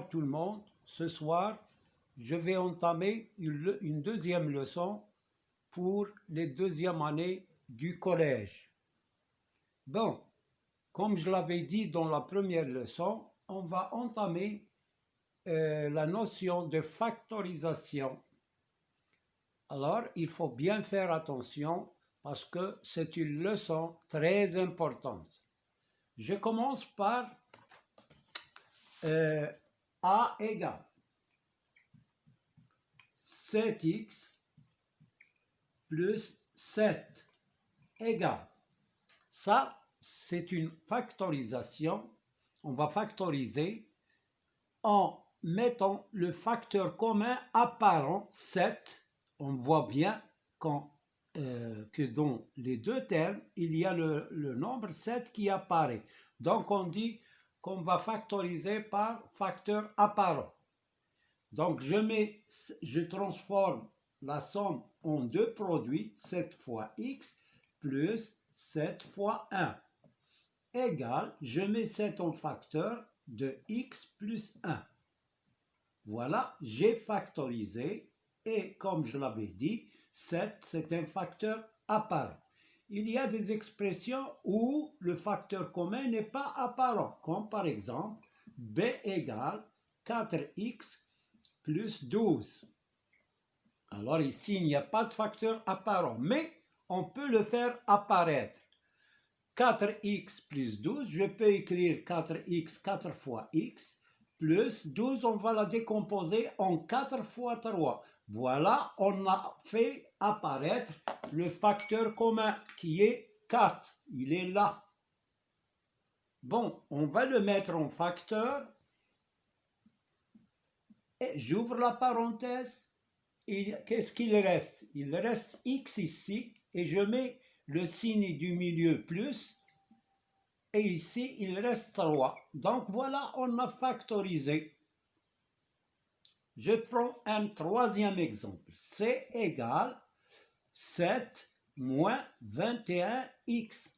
Bonsoir tout le monde. Ce soir, je vais entamer une deuxième leçon pour les deuxièmes années du collège. Bon, comme je l'avais dit dans la première leçon, on va entamer la notion de factorisation. Alors, il faut bien faire attention parce que c'est une leçon très importante. Je commence par A égale 7x plus 7 égale. Ça, c'est une factorisation. On va factoriser en mettant le facteur commun apparent 7. On voit bien que dans les deux termes, il y a le nombre 7 qui apparaît. Donc, on dit qu'on va factoriser par facteur apparent. Donc, je transforme la somme en deux produits, 7 fois x plus 7 fois 1, égale, je mets 7 en facteur de x plus 1. Voilà, j'ai factorisé et comme je l'avais dit, 7 c'est un facteur apparent. Il y a des expressions où le facteur commun n'est pas apparent, comme par exemple b égale 4x plus 12. Alors ici, il n'y a pas de facteur apparent, mais on peut le faire apparaître. 4x plus 12, je peux écrire 4x, 4 fois x, plus 12, on va la décomposer en 4 fois 3. Voilà, on a fait apparaître le facteur commun qui est 4. Il est là. Bon, on va le mettre en facteur. Et j'ouvre la parenthèse. Qu'est-ce qu'il reste? Il reste x ici et je mets le signe du milieu plus et ici il reste 3. Donc voilà, on a factorisé. Je prends un troisième exemple. C'est égal 7 moins 21x.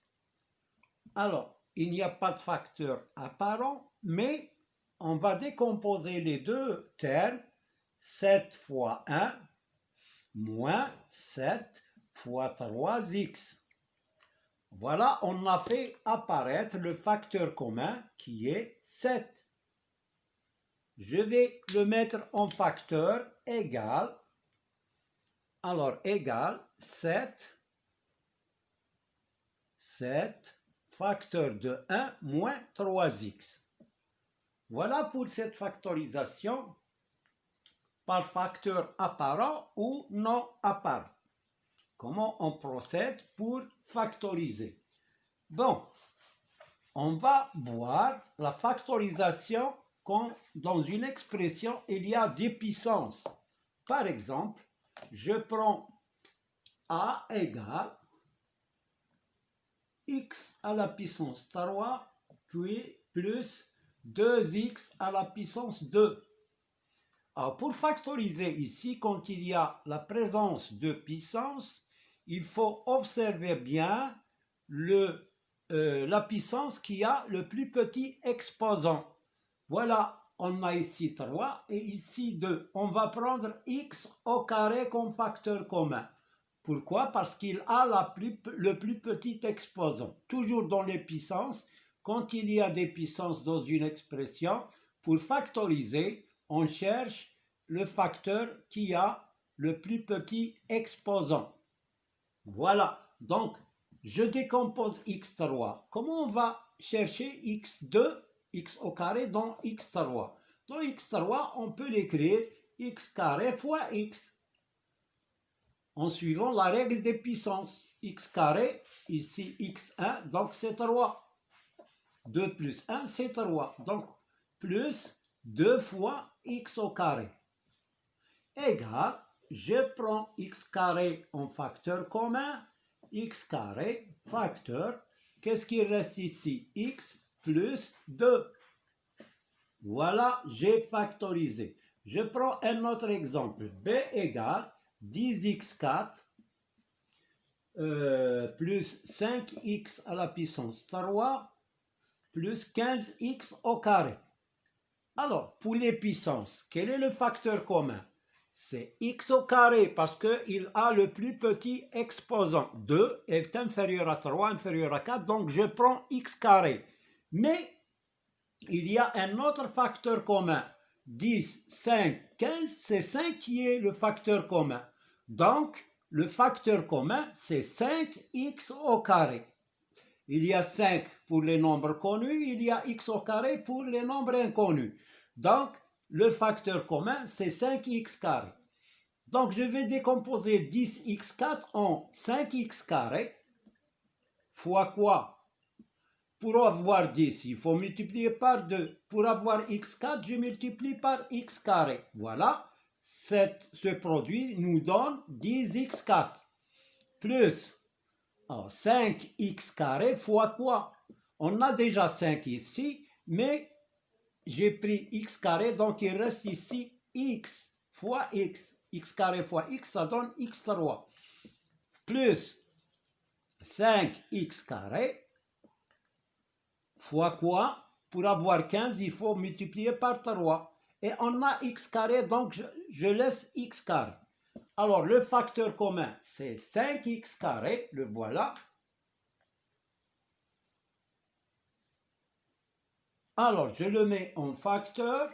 Alors, il n'y a pas de facteur apparent, mais on va décomposer les deux termes. 7 fois 1 moins 7 fois 3x. Voilà, on a fait apparaître le facteur commun qui est 7. Je vais le mettre en facteur égal. Alors, égal 7 facteur de 1 moins 3x. Voilà pour cette factorisation par facteur apparent ou non apparent. Comment on procède pour factoriser? Bon, on va voir la factorisation quand dans une expression il y a des puissances. Par exemple, je prends a égale x à la puissance 3 puis plus 2x à la puissance 2. Alors, pour factoriser ici, quand il y a la présence de puissance, il faut observer bien la puissance qui a le plus petit exposant. Voilà, on a ici 3 et ici 2. On va prendre x au carré comme facteur commun. Pourquoi? Parce qu'il a le plus petit exposant. Toujours dans les puissances, quand il y a des puissances dans une expression, pour factoriser, on cherche le facteur qui a le plus petit exposant. Voilà, donc je décompose x3. Comment on va chercher x2, x au carré dans x3? Dans x3, on peut l'écrire x carré fois x. En suivant la règle des puissances. X carré, ici x1, donc c'est 3. 2 plus 1, c'est 3. Donc, plus 2 fois x au carré. Égal, je prends x carré en facteur commun, x carré, facteur, qu'est-ce qui reste ici? X plus 2. Voilà, j'ai factorisé. Je prends un autre exemple. B égale 10x4 plus 5x à la puissance 3 plus 15x au carré. Alors, pour les puissances, quel est le facteur commun? C'est x au carré parce qu'il a le plus petit exposant. 2 est inférieur à 3, inférieur à 4, donc je prends x carré. Mais il y a un autre facteur commun. 10, 5, 15, c'est 5 qui est le facteur commun. Donc, le facteur commun, c'est 5x au carré. Il y a 5 pour les nombres connus, il y a x au carré pour les nombres inconnus. Donc, le facteur commun, c'est 5x carré. Donc, je vais décomposer 10x4 en 5x carré fois quoi? Pour avoir 10, il faut multiplier par 2. Pour avoir x4, je multiplie par x carré. Voilà, ce produit nous donne 10x4 plus 5x carré fois quoi? On a déjà 5 ici, mais j'ai pris x carré, donc il reste ici x fois x. X carré fois x, ça donne x3. Plus 5x carré fois quoi? Pour avoir 15, il faut multiplier par 3. Et on a x carré, donc je laisse x carré. Alors, le facteur commun, c'est 5x carré, le voilà. Alors, je le mets en facteur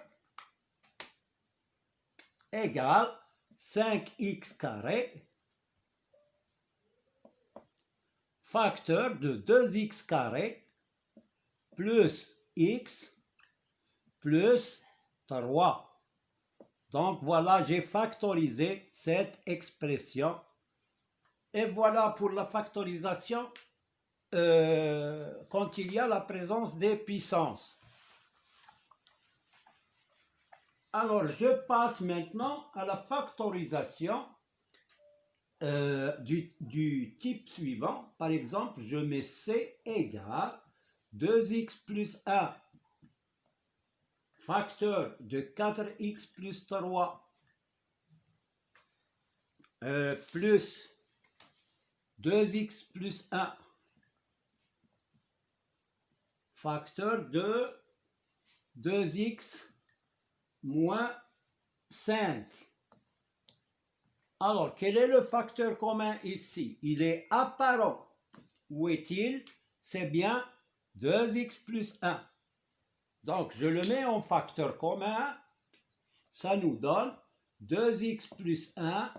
égal 5x carré facteur de 2x carré plus x plus 3. Donc voilà, j'ai factorisé cette expression. Et voilà pour la factorisation quand il y a la présence des puissances. Alors, je passe maintenant à la factorisation du type suivant. Par exemple, je mets C égale 2x plus 1 facteur de 4x plus 3 plus 2x plus 1 facteur de 2x moins 5. Alors, quel est le facteur commun ici? Il est apparent. Où est-il? C'est bien 2x plus 1. Donc, je le mets en facteur commun. Ça nous donne 2x plus 1.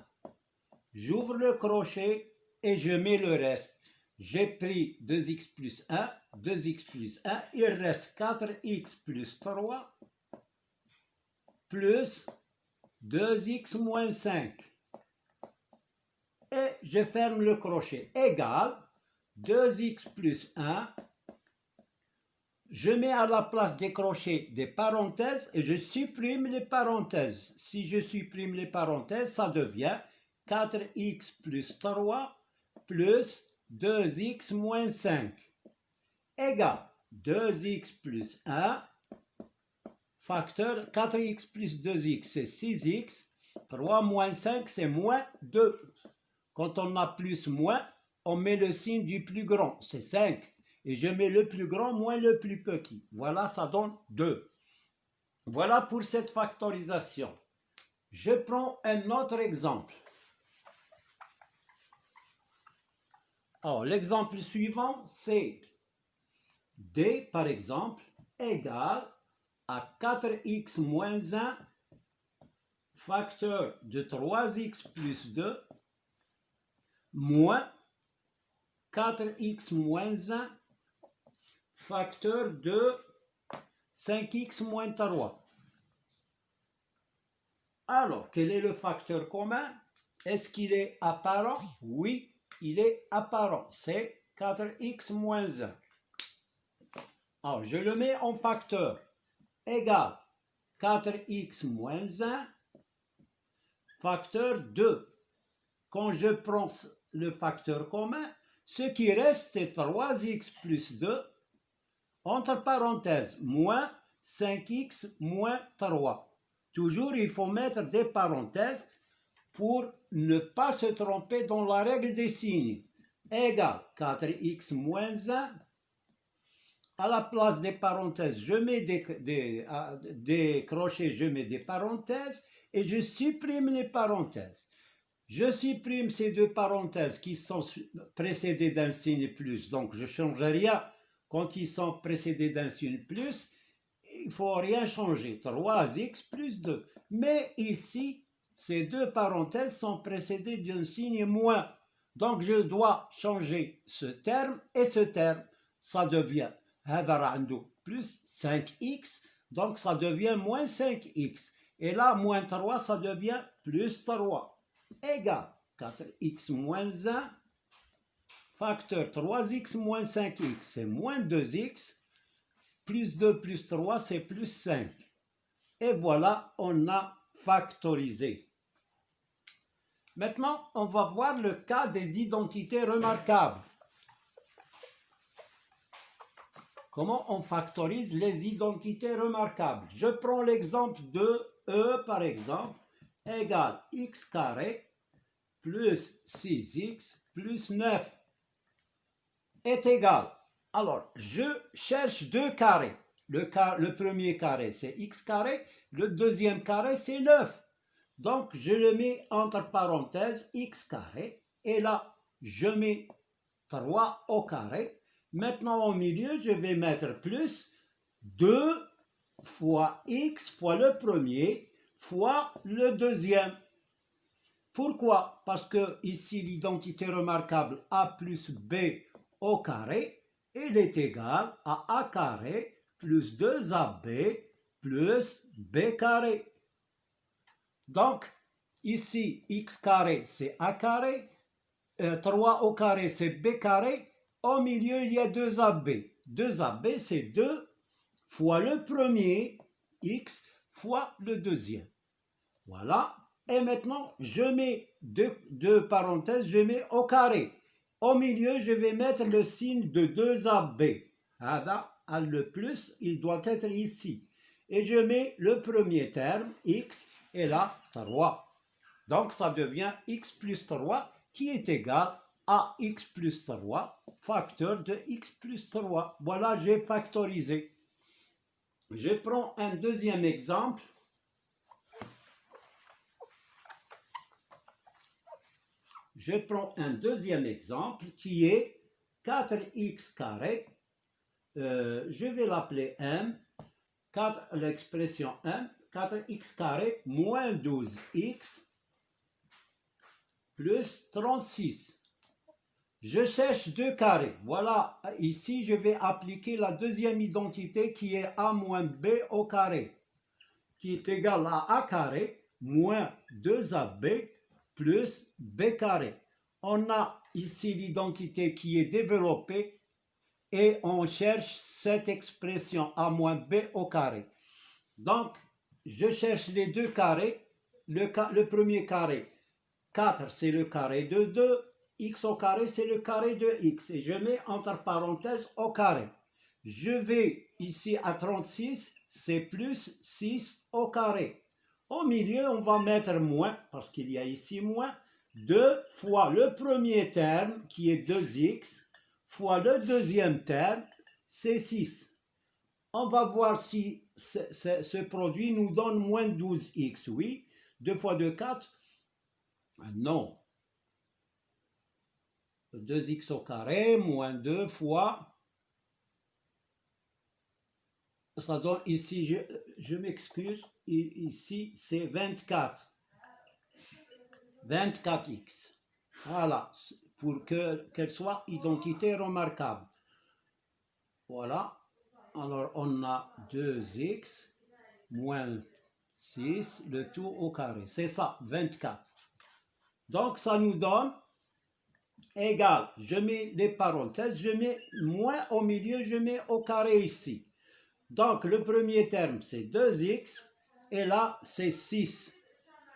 J'ouvre le crochet et je mets le reste. J'ai pris 2x plus 1, 2x plus 1. Il reste 4x plus 3 plus 2x moins 5. Et je ferme le crochet. Égal 2x plus 1. Je mets à la place des crochets des parenthèses et je supprime les parenthèses. Si je supprime les parenthèses, ça devient 4x plus 3 plus 2x moins 5 égale 2x plus 1 facteur 4x plus 2x, c'est 6x, 3 moins 5, c'est moins 2. Quand on a plus moins, on met le signe du plus grand, c'est 5. Et je mets le plus grand moins le plus petit. Voilà, ça donne 2. Voilà pour cette factorisation. Je prends un autre exemple. Alors, l'exemple suivant, c'est D, par exemple, égale à 4x moins 1 facteur de 3x plus 2 moins 4x moins 1 facteur de 5x moins 3. Alors, quel est le facteur commun? Est-ce qu'il est apparent? Oui, il est apparent. C'est 4x moins 1. Alors, je le mets en facteur égal 4x moins 1 facteur 2. Quand je prends le facteur commun, ce qui reste, c'est 3x plus 2, entre parenthèses, moins 5x moins 3. Toujours, il faut mettre des parenthèses pour ne pas se tromper dans la règle des signes. Égal 4x moins 1 À la place des parenthèses, je mets des crochets, je mets des parenthèses et je supprime les parenthèses. Je supprime ces deux parenthèses qui sont précédées d'un signe plus, donc je ne change rien quand ils sont précédés d'un signe plus, il ne faut rien changer, 3x plus 2. Mais ici, ces deux parenthèses sont précédées d'un signe moins, donc je dois changer ce terme et ce terme, ça devient plus 5x, donc ça devient moins 5x, et là, moins 3, ça devient plus 3. Égale 4x moins 1, facteur 3x moins 5x, c'est moins 2x, plus 2 plus 3, c'est plus 5. Et voilà, on a factorisé. Maintenant, on va voir le cas des identités remarquables. Comment on factorise les identités remarquables? Je prends l'exemple de E, par exemple, égale x carré plus 6x plus 9 est égal. Alors, je cherche deux carrés. Le premier carré, c'est x carré. Le deuxième carré, c'est 9. Donc, je le mets entre parenthèses x carré. Et là, je mets 3 au carré. Maintenant, au milieu, je vais mettre plus 2 fois x fois le premier fois le deuxième. Pourquoi? Parce que ici, l'identité remarquable a plus b au carré, il est égal à a carré plus 2ab plus b carré. Donc, ici, x carré, c'est a carré, 3 au carré, c'est b carré. Au milieu, il y a 2ab. 2ab, c'est 2 fois le premier, x, fois le deuxième. Voilà. Et maintenant, je mets deux parenthèses, je mets au carré. Au milieu, je vais mettre le signe de 2ab. Le plus, il doit être ici. Et je mets le premier terme, x, et là, 3. Donc, ça devient x plus 3, qui est égal à x plus 3, facteur de x plus 3. Voilà, j'ai factorisé. Je prends un deuxième exemple. Je prends un deuxième exemple qui est 4x carré. Je vais l'appeler m. L'expression m, 4x carré moins 12x plus 36. Je cherche deux carrés. Voilà, ici je vais appliquer la deuxième identité qui est a moins b au carré, qui est égal à a carré moins 2ab plus b carré. On a ici l'identité qui est développée et on cherche cette expression a moins b au carré. Donc, je cherche les deux carrés. Le premier carré, 4, c'est le carré de 2. X au carré, c'est le carré de x. Et je mets entre parenthèses au carré. Je vais ici à 36, c'est plus 6 au carré. Au milieu, on va mettre moins, parce qu'il y a ici moins, 2 fois le premier terme, qui est 2x, fois le deuxième terme, c'est 6. On va voir si ce produit nous donne moins 12x. Oui, 2 fois 2, 4. Non. 2x au carré, moins 2 fois... Ça donne ici, je m'excuse, ici c'est 24. 24x. Voilà, pour qu'elle soit identité remarquable. Voilà. Alors, on a 2x moins 6, le tout au carré. C'est ça, 24. Donc, ça nous donne égal. Je mets les parenthèses, je mets moins au milieu, je mets au carré ici. Donc, le premier terme, c'est 2x, et là, c'est 6.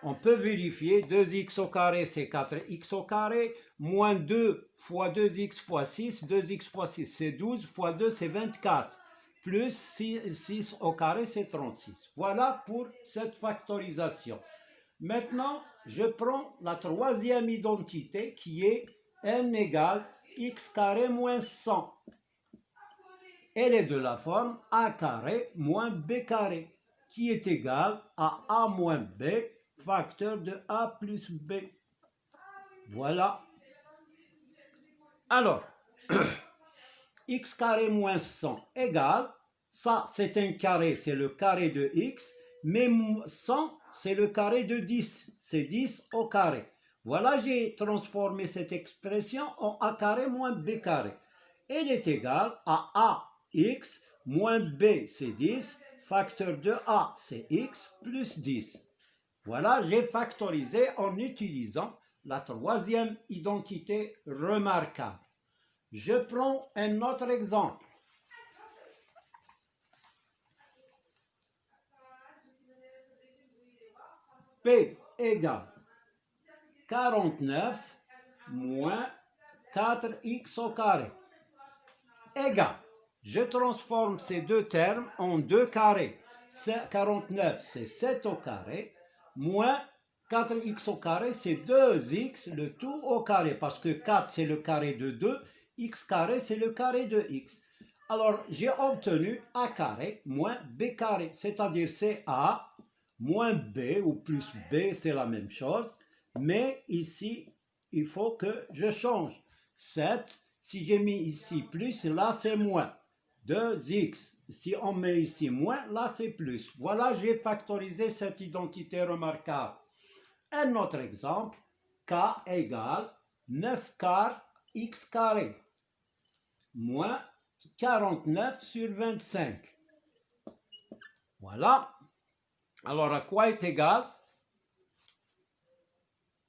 On peut vérifier, 2x au carré, c'est 4x au carré, moins 2 fois 2x fois 6, 2x fois 6, c'est 12, fois 2, c'est 24, plus 6 au carré, c'est 36. Voilà pour cette factorisation. Maintenant, je prends la troisième identité qui est n égale x carré moins 100. Elle est de la forme a carré moins b carré, qui est égal à a moins b, facteur de a plus b. Voilà. Alors, x carré moins 100 égale, ça c'est un carré, c'est le carré de x, mais 100 c'est le carré de 10, c'est 10 au carré. Voilà, j'ai transformé cette expression en a carré moins b carré. Elle est égale à ax moins b, c'est 10, facteur de a, c'est x, plus 10. Voilà, j'ai factorisé en utilisant la troisième identité remarquable. Je prends un autre exemple. P égale 49 moins 4x au carré. Égale, je transforme ces deux termes en deux carrés. 49 c'est 7 au carré, moins 4x au carré c'est 2x, le tout au carré, parce que 4 c'est le carré de 2, x carré c'est le carré de x. Alors j'ai obtenu a carré moins b carré, c'est-à-dire c'est a moins b ou plus b, c'est la même chose, mais ici il faut que je change. 7, si j'ai mis ici plus, là c'est moins. 2x, si on met ici moins, là c'est plus. Voilà, j'ai factorisé cette identité remarquable. Un autre exemple, k égale 9 quart x carré moins 49 sur 25. Voilà. Alors, à quoi est égal?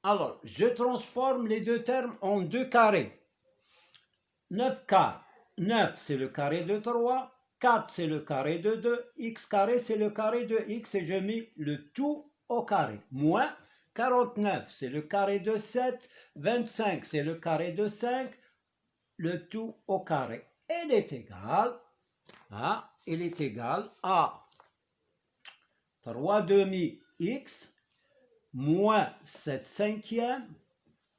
Alors, je transforme les deux termes en deux carrés. 9 quarts. 9, c'est le carré de 3. 4, c'est le carré de 2. X carré, c'est le carré de x. Et je mets le tout au carré. Moins 49, c'est le carré de 7. 25, c'est le carré de 5. Le tout au carré. Elle est égale à 3 demi x moins 7 cinquièmes,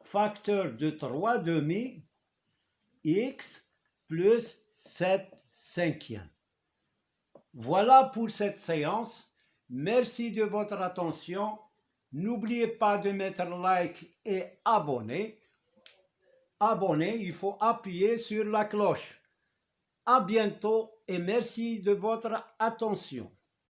facteur de 3 demi x plus 7 cinquièmes. Voilà pour cette séance. Merci de votre attention. N'oubliez pas de mettre like et abonner. Abonner, il faut appuyer sur la cloche. À bientôt et merci de votre attention.